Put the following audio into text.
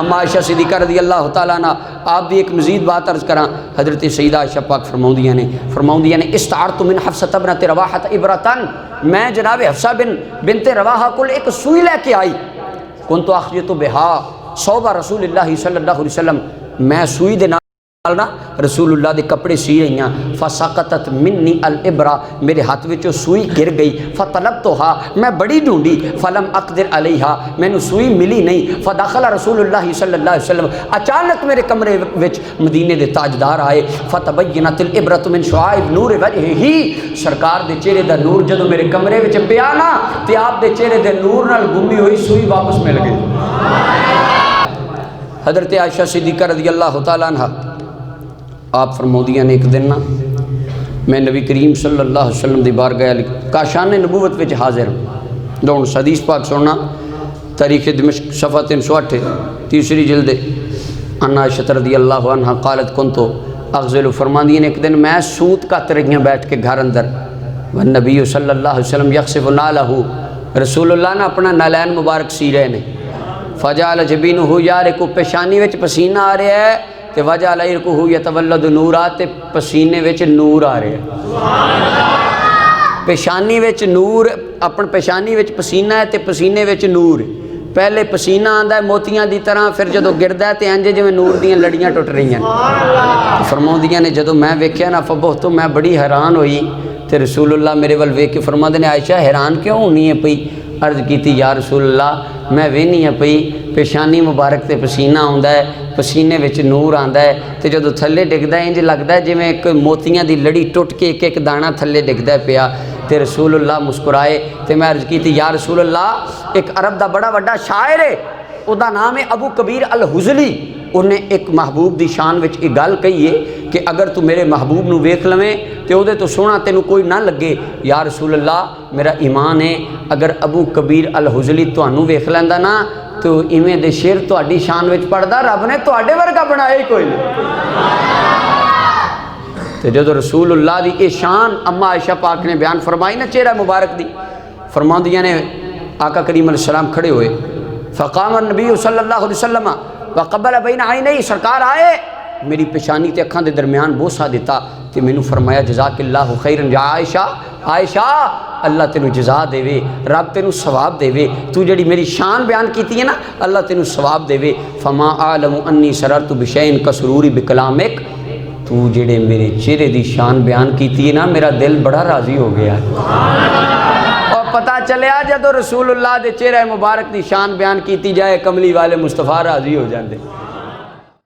अम्मा आयशा सिद्दीक़ा रज़ी अल्लाह तआला अन्हा आप भी एक मज़ीद बात अर्ज़ करा। हज़रत सईदा आयशा पाक फरमाउंदियां ने इस्तारतु मिन हफ्सत बिनत रवाहा इबरतन, मैं जनाब हफ्सा बिनते रवाहा को एक सुई लेके आई। कुन्तु अख़ज़तु बिहा सौबा रसूलिल्लाहि सल्लल्लाहु अलैहि वसल्लम, मैं सुई दे ना रसूलुल्लाह दे कपड़े सी रही हाँ। फसकतत मिन्नी अल इबरा, मेरे हाथ विचों सुई गिर गई। फतलबतुहा, मैं बड़ी ढूंढी। फलम अक़दिर अलैहा, मैनू सुई मिली नहीं। फदखल रसूलुल्लाह सल्लल्लाहु अलैहि वसल्लम, अचानक मेरे कमरे विच मदीने दे ताजदार आए। फतबय्यनतिल इबरतु मिन शुआइब नूर वजहिही, सरकार दे चेहरे दा नूर जदों मेरे कमरे विच पिया ना ते आप दे चेहरे दे नूर नाल गुमी हुई सुई वापस मिल गई। हज़रत आयशा सिद्दीक़ा रज़ी अल्लाह तआला अन्हा आप फरमाउंदियां ने एक दिन ना मैं नबी करीम सल्लल्लाहु अलैहि वसल्लम दी बारगाह काशान नबूवत विच हाज़िर हूँ। दौड़ हदीस पाक सुनना, तारीख़ दिमश्क सफ़ा 308 तीसरी जिल्द। अन्ना आयशा रज़ी अल्लाहु अन्हा क़ालत कुन्तु अग़ज़िलु, फरमांदियां ने एक दिन मैं सूत कत रही हूँ बैठ के घर अंदर। व नबी सल्लल्लाहु अलैहि वसल्लम यख़सिफ़ु नालहू, रसूलुल्लाह ने अपना नालैन मुबारक सी रहे ने। फ़जाल जबीनुहु यारिकु, पेशानी विच पसीना आ रहा है ते वजह अलैकुहु यतवल्लद नूरा, ते पसीने विच नूर आ रहा है। पेशानी विच नूर, अपन पेशानी विच पसीना है ते पसीने विच नूर। पहले पसीना आंदा है मोतियां दी तरह, फिर जदों गिरदा है ते इंज जिवें नूर दीयां लड़ियां टुट रही। फरमाउंदियां ने जदों मैं वेख्या ना फबहुत, तो मैं बड़ी हैरान हुई। ते रसूलुल्लाह मेरे वल वेख के फरमांदे ने आयशा हैरान क्यों होनी है पई? अर्ज़ की या रसूलुल्लाह मैं वेहनी है पई पेशानी मुबारक ते पसीना आउंदा है, पसीने विच नूर आंदा है, तो जदों थल्ले डिगदा है इंज लगदा है जिवें एक मोतियां दी लड़ी टुट के एक एक दाना थल्ले डिगदा पिया। ते रसूलुल्लाह मुस्कुराए ते मैं अर्ज़ की या रसूलुल्लाह एक अरब दा बड़ा वड्डा शायर है, उहदा नाम है अबू कबीर अल हुज़ली। उन्हें एक महबूब दी शान विच एक गल कही है कि अगर तू मेरे महबूब नू वेख लवें तो उहदे तो सोहना तेनू कोई ना लगे। या रसूलुल्लाह मेरा ईमान है अगर अबू कबीर अल हुज़ली तुहानू वेख लैंदा ना तो इवें दे शेर तुहाडी शान विच पढ़दा, रब ने तुहाडे वर्गा बनाया ही कोई नहीं। तो जदों रसूलुल्लाह दी ये शान अम्मा आयशा पाक ने बयान फरमाई ना चेहरा मुबारक दी, फरमांदियां ने आका करीम अलैहिस्सलाम खड़े हुए। फ़क़ाम नबी सल्लल्लाहु अलैहि वसल्लम वक़ब्बल बैन आइनैहि, सरकार आए मेरी पेशानी ते अखां दे दरम्यान बोसा दिता ते मैनू फरमाया जज़ाकिल्लाहु खैरन या आयशा, आयशा अल्लाह तेनू जज़ा देवे, रब तेनू सवाब देवे, तू जड़ी मेरी शान बयान की है ना अल्लाह तेनू सवाब देवे। फमा आलमु अन्नी सररतु बिशैइन कसरूरी बिकलामिक, तू जेड़े मेरे चेहरे की शान बयान की है ना मेरा दिल बड़ा राजी हो गया। और पता चलिया जदों रसूलुल्लाह दे चेहरे मुबारक की शान बयान की जाए कमली वाले मुस्तफा राजी हो जाते।